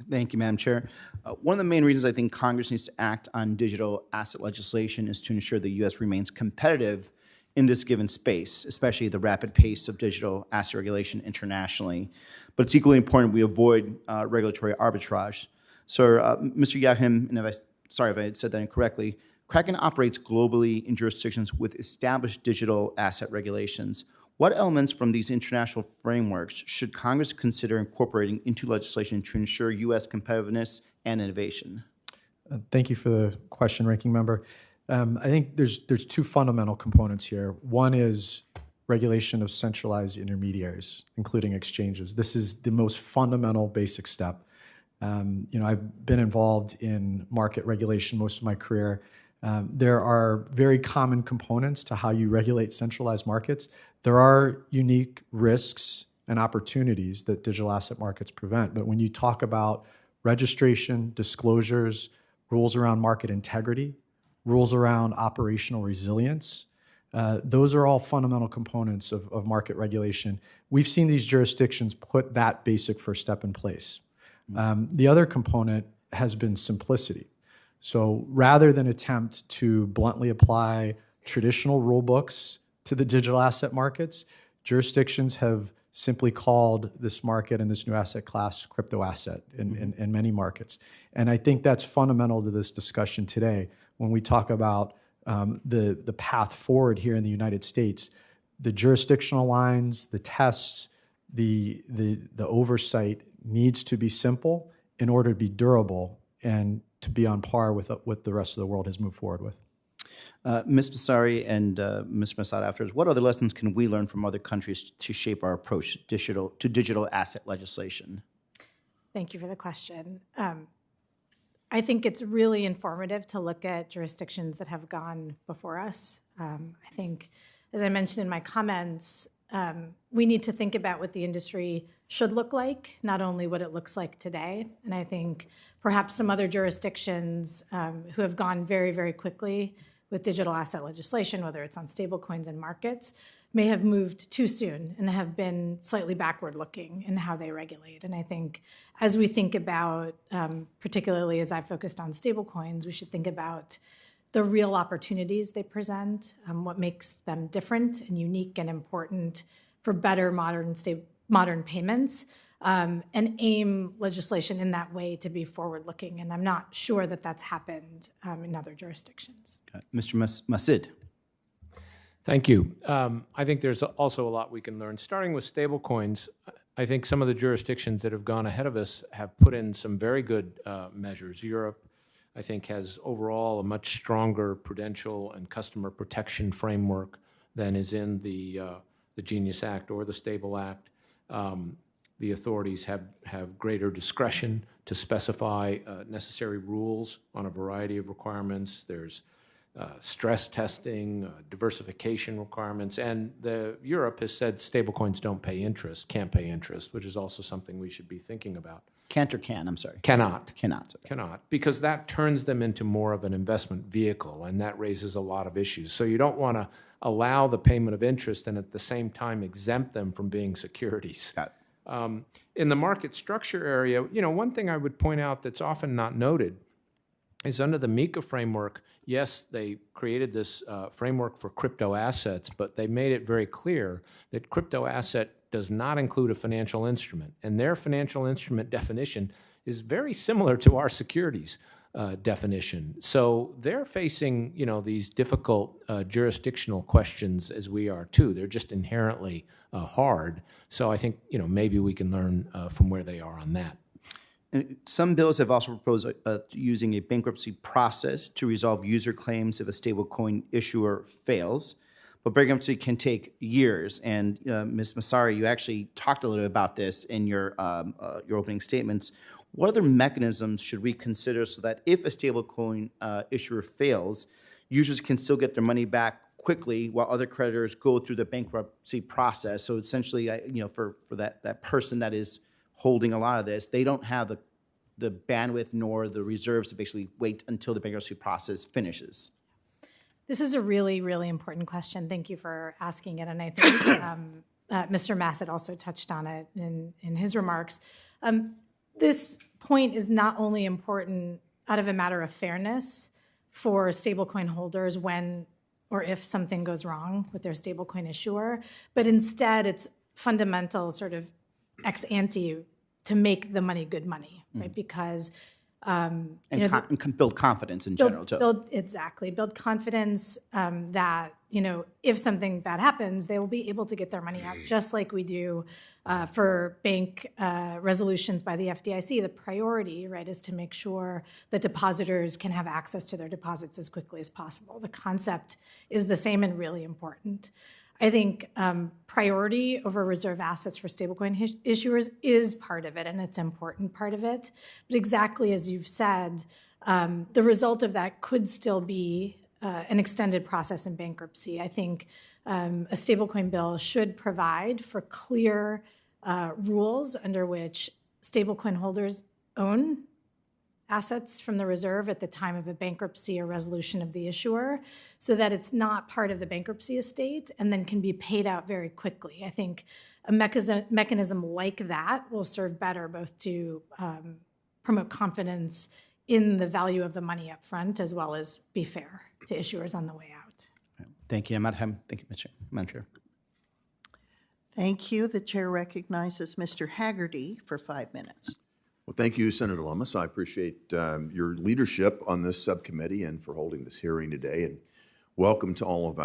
Thank you, Madam Chair. One of the main reasons I think Congress needs to act on digital asset legislation is to ensure the U.S. remains competitive in this given space, especially the rapid pace of digital asset regulation internationally. But it's equally important we avoid regulatory arbitrage. So, Mr. Yahim, and sorry if I said that incorrectly, Kraken operates globally in jurisdictions with established digital asset regulations. What elements from these international frameworks should Congress consider incorporating into legislation to ensure U.S. competitiveness and innovation? Thank you for the question, Ranking Member. I think there's two fundamental components here. One is regulation of centralized intermediaries, including exchanges. This is the most fundamental basic step. I've been involved in market regulation most of my career. There are very common components to how you regulate centralized markets. There are unique risks and opportunities that digital asset markets prevent. But when you talk about registration, disclosures, rules around market integrity, rules around operational resilience, those are all fundamental components of market regulation. We've seen these jurisdictions put that basic first step in place. The other component has been simplicity. So rather than attempt to bluntly apply traditional rule books to the digital asset markets, jurisdictions have simply called this market and this new asset class crypto asset in many markets. And I think that's fundamental to this discussion today. When we talk about the path forward here in the United States, the jurisdictional lines, the tests, the oversight needs to be simple in order to be durable and to be on par with what the rest of the world has moved forward with. Ms. Massari and Mr. Massad afterwards, what other lessons can we learn from other countries to shape our approach to digital asset legislation? Thank you for the question. I think it's really informative to look at jurisdictions that have gone before us. I think, as I mentioned in my comments, we need to think about what the industry should look like, not only what it looks like today. And I think perhaps some other jurisdictions who have gone very, very quickly with digital asset legislation, whether it's on stablecoins and markets, may have moved too soon and have been slightly backward-looking in how they regulate. And I think as we think about, particularly as I focused on stablecoins, we should think about the real opportunities they present, what makes them different and unique and important for better modern payments, and aim legislation in that way to be forward-looking. And I'm not sure that that's happened in other jurisdictions. Mr. Masid. Thank you. I think there's also a lot we can learn. Starting with stablecoins, I think some of the jurisdictions that have gone ahead of us have put in some very good measures. Europe, I think, has overall a much stronger prudential and customer protection framework than is in the Genius Act or the Stable Act. The authorities have greater discretion to specify necessary rules on a variety of requirements. There's stress testing, diversification requirements, and Europe has said stablecoins don't pay interest, can't pay interest, which is also something we should be thinking about. Can't or can, I'm sorry. Cannot. Cannot. Cannot, because that turns them into more of an investment vehicle, and that raises a lot of issues. So you don't want to allow the payment of interest and at the same time exempt them from being securities. Got it. In the market structure area, one thing I would point out that's often not noted is under the MiCA framework, yes, they created this framework for crypto assets, but they made it very clear that crypto asset does not include a financial instrument. And their financial instrument definition is very similar to our securities definition. So they're facing, these difficult jurisdictional questions as we are too. They're just inherently hard. So I think, maybe we can learn from where they are on that. And some bills have also proposed using a bankruptcy process to resolve user claims if a stablecoin issuer fails. But bankruptcy can take years. And Ms. Massari, you actually talked a little bit about this in your opening statements. What other mechanisms should we consider so that if a stablecoin issuer fails, users can still get their money back quickly while other creditors go through the bankruptcy process? So essentially, for that person that is holding a lot of this, they don't have the bandwidth nor the reserves to basically wait until the bankruptcy process finishes. This is a really, really important question. Thank you for asking it. And I think Mr. Massett also touched on it in his remarks. This point is not only important out of a matter of fairness for stablecoin holders when or if something goes wrong with their stablecoin issuer, but instead it's fundamental sort of ex ante to make the money good money, right? Because And build confidence in general, too. Build confidence that, if something bad happens, they will be able to get their money out, just like we do for bank resolutions by the FDIC. The priority, right, is to make sure that depositors can have access to their deposits as quickly as possible. The concept is the same and really important. I think priority over reserve assets for stablecoin issuers is part of it, and it's an important part of it. But exactly as you've said, the result of that could still be an extended process in bankruptcy. I think a stablecoin bill should provide for clear rules under which stablecoin holders own assets from the reserve at the time of a bankruptcy or resolution of the issuer, so that it's not part of the bankruptcy estate and then can be paid out very quickly. I think a mechanism like that will serve better both to promote confidence in the value of the money up front, as well as be fair to issuers on the way out. Thank you, Madam. Thank you, Madam Chair. Thank you. The chair recognizes Mr. Haggerty for 5 minutes. Well, thank you, Senator Lummis. I appreciate your leadership on this subcommittee and for holding this hearing today. And welcome to all of